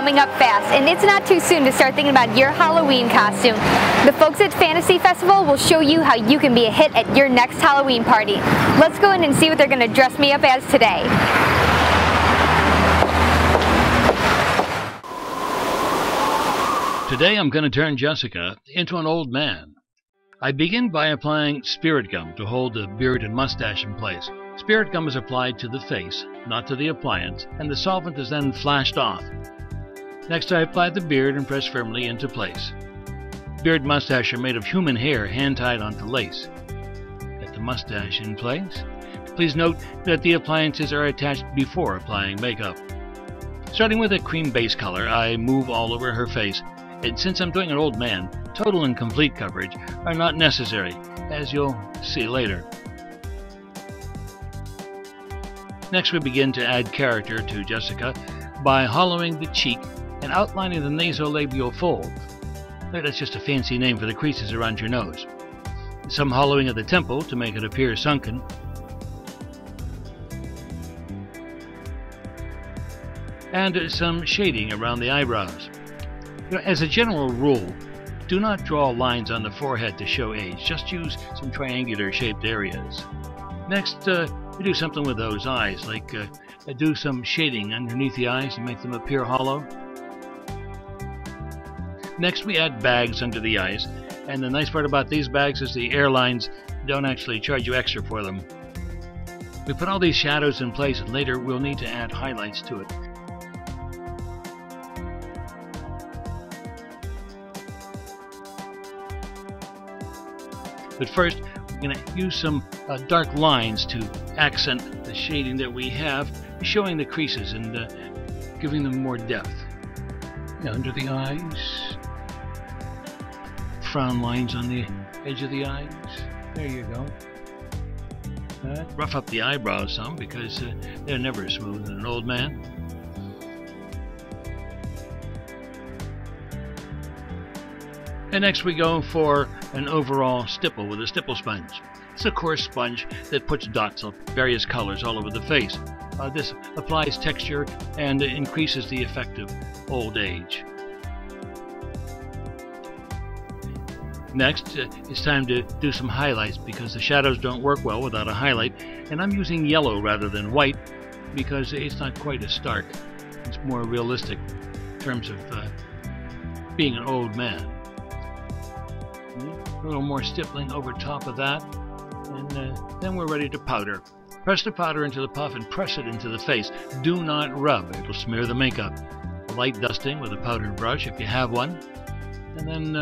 coming up fast, and it's not too soon to start thinking about your Halloween costume. The folks at Fantasy Festival will show you how you can be a hit at your next Halloween party. Let's go in and see what they're going to dress me up as today. Today I'm going to turn Jessica into an old man. I begin by applying spirit gum to hold the beard and mustache in place. Spirit gum is applied to the face, not to the appliance, and the solvent is then flashed off. Next I apply the beard and press firmly into place. Beard and mustache are made of human hair hand-tied onto lace. Get the mustache in place. Please note that the appliances are attached before applying makeup. Starting with a cream base color, I move all over her face. And since I'm doing an old man, total and complete coverage are not necessary, as you'll see later. Next we begin to add character to Jessica by hollowing the cheek and outlining the nasolabial fold. That's just a fancy name for the creases around your nose. Some hollowing of the temple to make it appear sunken. And some shading around the eyebrows. As a general rule, do not draw lines on the forehead to show age. Just use some triangular shaped areas. Next, we do something with those eyes, like do some shading underneath the eyes to make them appear hollow. Next, we add bags under the eyes. And the nice part about these bags is the airlines don't actually charge you extra for them. We put all these shadows in place, and later we'll need to add highlights to it. But first, we're going to use some dark lines to accent the shading that we have, showing the creases and giving them more depth. Under the eyes, frown lines on the edge of the eyes. There you go. Rough up the eyebrows some because they're never smooth in an old man. And next we go for an overall stipple with a stipple sponge. It's a coarse sponge that puts dots of various colors all over the face. This applies texture and increases the effect of old age. Next, it's time to do some highlights because the shadows don't work well without a highlight. And I'm using yellow rather than white because it's not quite as stark. It's more realistic in terms of being an old man. A little more stippling over top of that, and then we're ready to powder. Press the powder into the puff and press it into the face. Do not rub, it will smear the makeup. A light dusting with a powdered brush if you have one, and then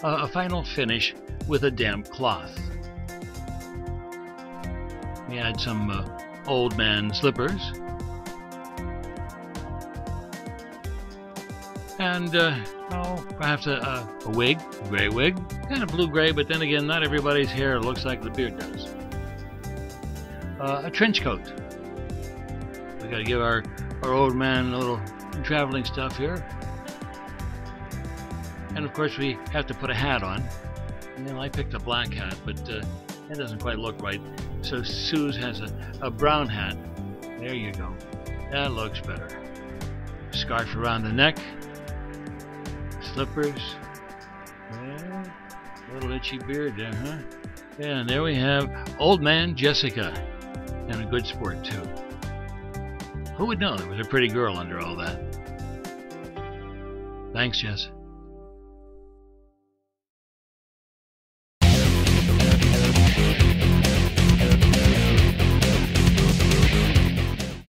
a final finish with a damp cloth. We add some old man slippers, and perhaps a wig, a gray wig, kind of blue-gray, but then again, not everybody's hair looks like the beard does. A trench coat. We got to give our old man a little traveling stuff here. And of course, we have to put a hat on. And I picked a black hat, but it doesn't quite look right. So Suze has a brown hat. There you go. That looks better. Scarf around the neck. Slippers. Yeah, a little itchy beard there, huh? Yeah, and there we have old man Jessica. And a good sport, too. Who would know there was a pretty girl under all that? Thanks, Jess.